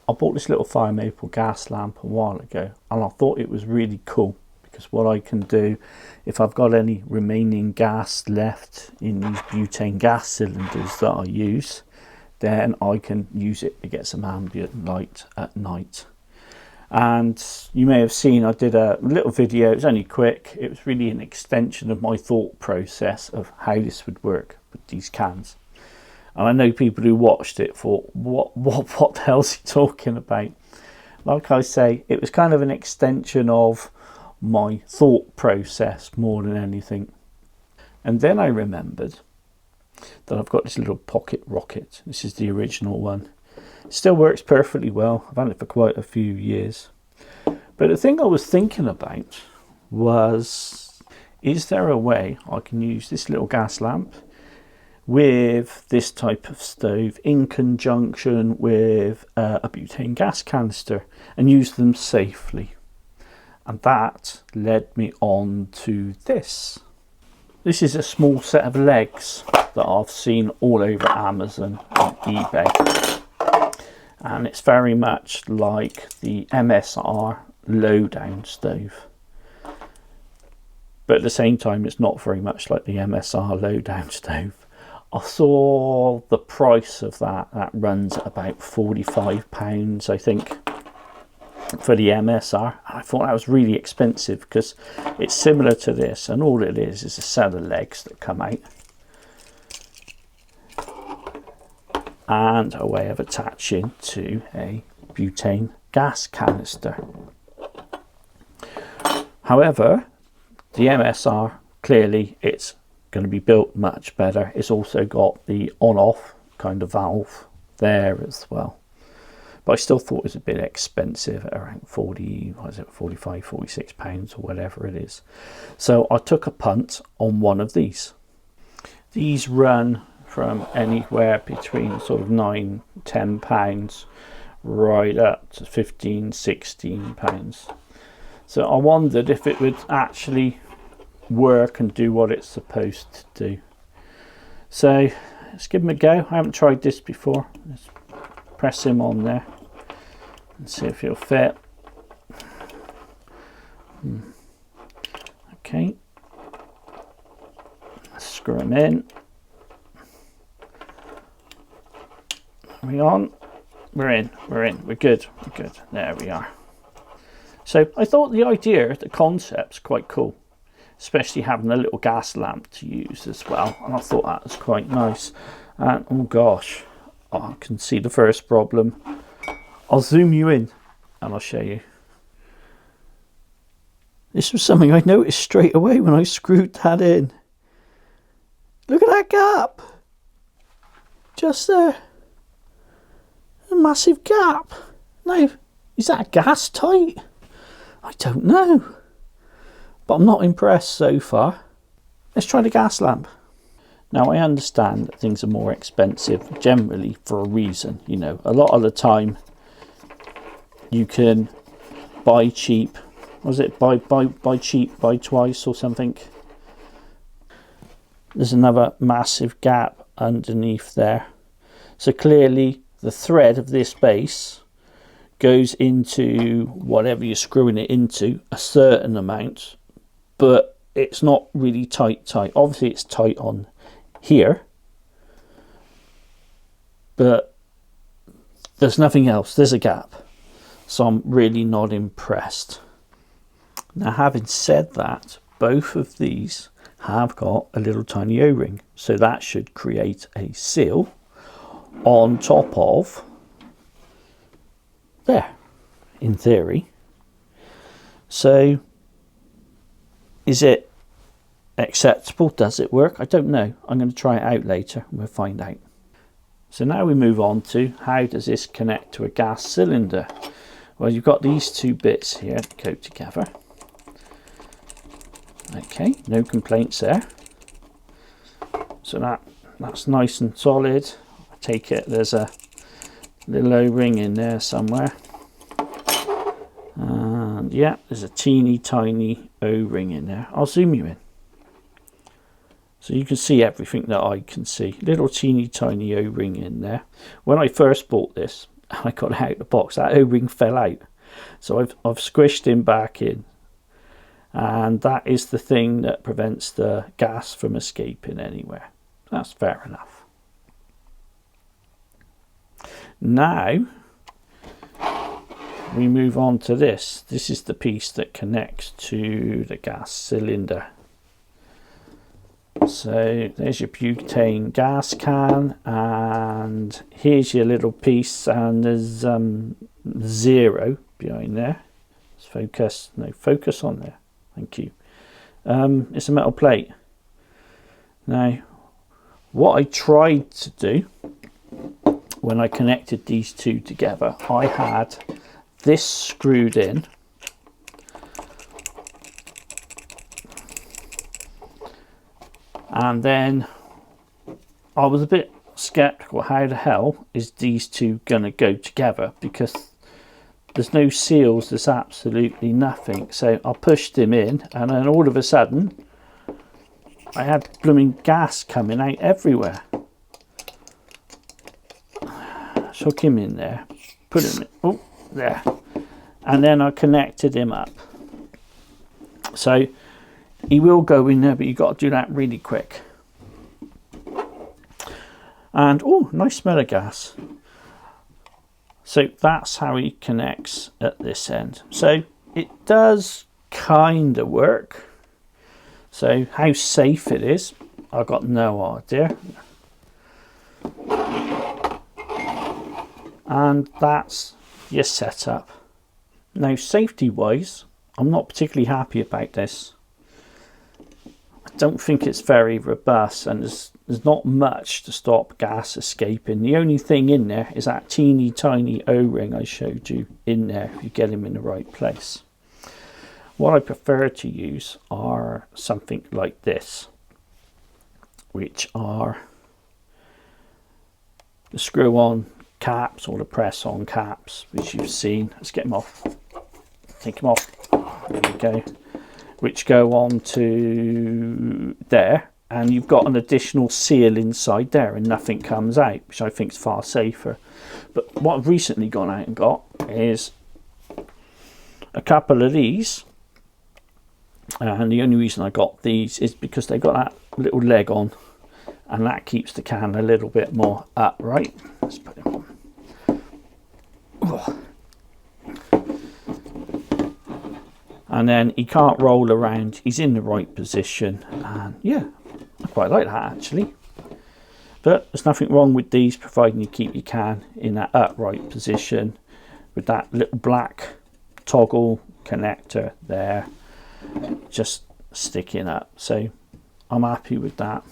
I bought this little fire maple gas lamp a while ago, and I thought it was really cool because what I can do, if I've got any remaining gas left in these butane gas cylinders that I use, then I can use it to get some ambient light at night. And you may have seen I did a little video. It was only quick. It was really an extension of my thought process of how this would work with these cans. And I know people who watched it thought, what the hell's he talking about? Like I say, it was kind of an extension of my thought process more than anything. And then I remembered that I've got this little pocket rocket. This is the original one. It still works perfectly well. I've had it for quite a few years. But the thing I was thinking about was, is there a way I can use this little gas lamp with this type of stove in conjunction with a butane gas canister and use them safely? And that led me on to this. This is a small set of legs that I've seen all over Amazon and eBay. And it's very much like the MSR LowDown stove. But at the same time, it's not very much like the MSR LowDown stove. I saw the price of that. That runs at about £45, I think, for the MSR. I thought that was really expensive because it's similar to this, and all it is a set of legs that come out and a way of attaching to a butane gas canister. However, the MSR, clearly it's going to be built much better. It's also got the on-off kind of valve there as well. But I still thought it was a bit expensive at around 45, 46 pounds or whatever it is. So I took a punt on one of these. These run from anywhere between sort of £9–10 right up to £15–16. So I wondered if it would actually work and do what it's supposed to do. So let's give him a go. I haven't tried this before. Let's press him on there and see if he'll fit. Okay, let's screw him in. We're in, we're good. There we are. So I thought the concept's quite cool, especially having a little gas lamp to use as well, and I thought that was quite nice. And oh gosh, I can see the first problem. I'll zoom you in and I'll show you. This was something I noticed straight away when I screwed that in. Look at that gap, just there. A massive gap. Now, is that gas tight? I don't know, but I'm not impressed so far. Let's try the gas lamp. Now, I understand that things are more expensive generally for a reason. You know, a lot of the time you can buy cheap. Was it buy cheap, buy twice or something? There's another massive gap underneath there. So clearly the thread of this base goes into whatever you're screwing it into, a certain amount, but it's not really tight. Obviously it's tight on here, but there's nothing else. There's a gap. So I'm really not impressed. Now, having said that, both of these have got a little tiny O-ring, so that should create a seal on top of there, in theory. So is it acceptable? Does it work? I don't know. I'm going to try it out later and we'll find out. So now we move on to, how does this connect to a gas cylinder? Well, you've got these two bits here that go together. Okay, no complaints there. So that's nice and solid. I take it there's a little O-ring in there somewhere. And yeah, there's a teeny tiny O-ring in there. I'll zoom you in so you can see everything that I can see. Little teeny tiny O-ring in there. When I first bought this, I got it out of the box. That O-ring fell out. So I've squished him back in. And that is the thing that prevents the gas from escaping anywhere. That's fair enough. Now we move on to this. This is the piece that connects to the gas cylinder. So there's your butane gas can, and here's your little piece, and there's 0 behind there. Let's focus. No, focus on there. Thank you. It's a metal plate. Now, what I tried to do when I connected these two together, I had this screwed in, and then I was a bit skeptical, how the hell is these two gonna go together, because there's no seals, there's absolutely nothing. So I pushed him in, and then all of a sudden I had blooming gas coming out everywhere. Took him in there, put him in, oh, there, and then I connected him up. So he will go in there, but you've got to do that really quick. And oh, nice smell of gas. So that's how he connects at this end. So it does kind of work. So how safe it is, I've got no idea. And that's your setup. Now, safety wise, I'm not particularly happy about this. I don't think it's very robust, and there's not much to stop gas escaping. The only thing in there is that teeny tiny O-ring I showed you in there, if you get him in the right place. What I prefer to use are something like this, which are the screw-on caps or the press-on caps, which you've seen. Let's get them off. Take them off. There we go. Which go on to there, and you've got an additional seal inside there, and nothing comes out, which I think is far safer. But what I've recently gone out and got is a couple of these, and the only reason I got these is because they've got that little leg on, and that keeps the can a little bit more upright. Let's put it on. Oh. And then he can't roll around, he's in the right position, and yeah, I quite like that actually. But there's nothing wrong with these, providing you keep your can in that upright position with that little black toggle connector there, just sticking up. So I'm happy with that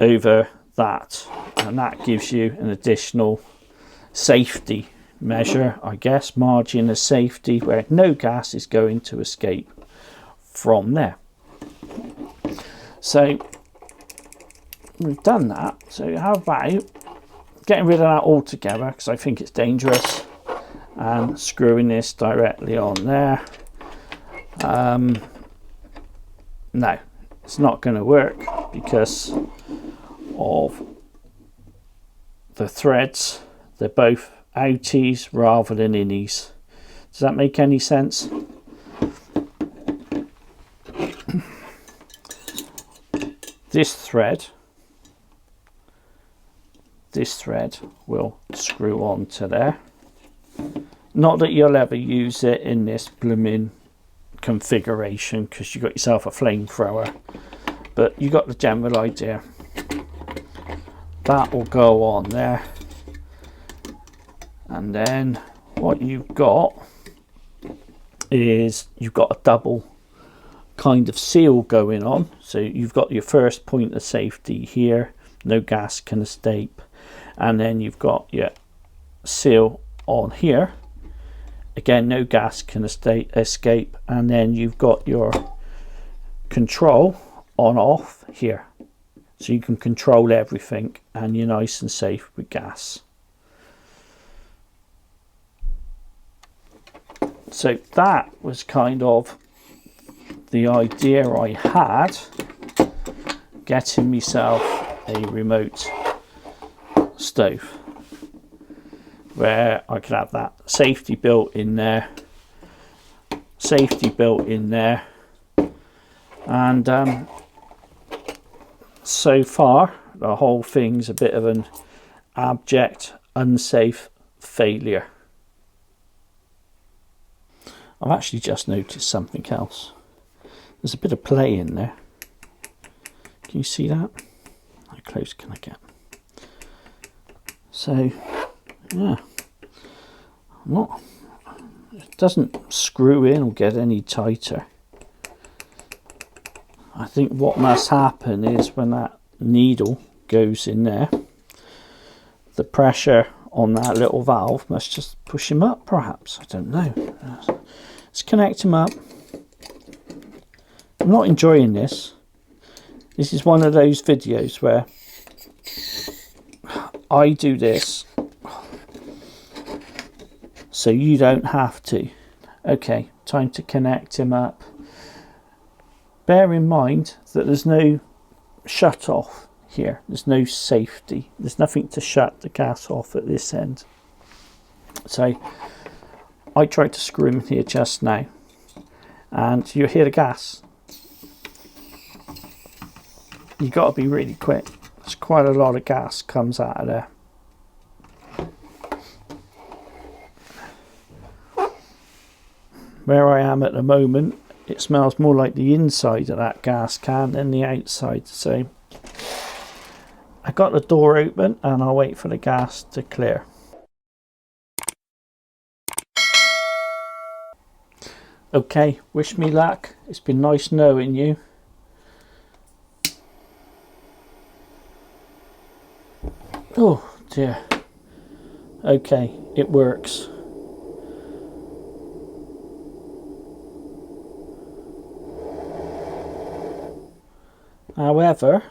over that, and that gives you an additional safety measure, I guess, margin of safety, where no gas is going to escape from there. So we've done that. So how about getting rid of that altogether, because I think it's dangerous, and screwing this directly on there. No, it's not going to work because of the threads. They're both outies rather than innies. Does that make any sense? This thread will screw on to there. Not that you'll ever use it in this blooming configuration, because you got yourself a flamethrower, but you got the general idea. That will go on there, and then what you've got is you've got a double kind of seal going on. So you've got your first point of safety here, no gas can escape, and then you've got your seal on here, again no gas can escape, and then you've got your control on off here, so you can control everything and you're nice and safe with gas. So that was kind of the idea I had, getting myself a remote stove. where I could have that safety built in there, and so far the whole thing's a bit of an abject, unsafe failure. I've actually just noticed something else. There's a bit of play in there. Can you see that? How close can I get? So, yeah, it doesn't screw in or get any tighter. I think what must happen is when that needle goes in there, the pressure on that little valve must just push him up, perhaps. I don't know. Let's connect him up. I'm not enjoying this. This is one of those videos where I do this so you don't have to. Okay, time to connect him up. Bear in mind that there's no shut off here. There's no safety. There's nothing to shut the gas off at this end. So I tried to screw him here just now, and you hear the gas. You got to be really quick. There's quite a lot of gas comes out of there. Where I am at the moment, it smells more like the inside of that gas can than the outside. So I got the door open and I'll wait for the gas to clear. Okay, wish me luck. It's been nice knowing you. Oh dear. Okay, it works. However,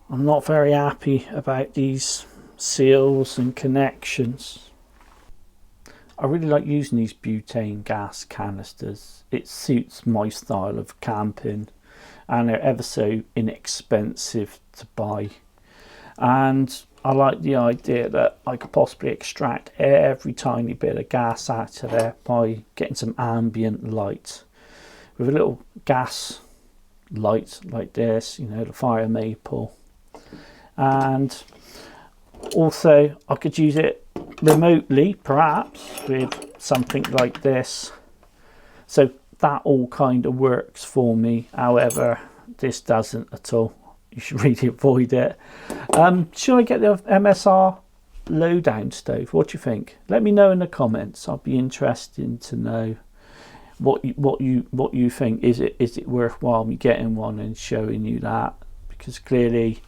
I'm not very happy about these seals and connections. I really like using these butane gas canisters. It suits my style of camping, and they're ever so inexpensive to buy. And I like the idea that I could possibly extract every tiny bit of gas out of there by getting some ambient light. With a little gas light like this, you know, the fire maple. And also I could use it remotely, perhaps, with something like this. So that all kind of works for me. However, this doesn't at all. You should really avoid it. Should I get the MSR LowDown stove? What do you think? Let me know in the comments. I'll be interested to know what you think. Is it worthwhile me getting one and showing you that? Because clearly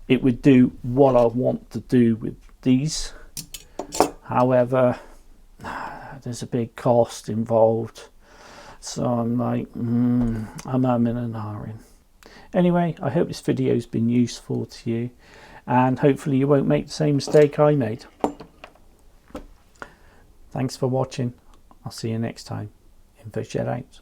it would do what I want to do with these. However, there's a big cost involved. So I'm like, I'm umming and ahhing. Anyway, I hope this video has been useful to you, and hopefully you won't make the same mistake I made. Thanks for watching. I'll see you next time. InfoZhed out.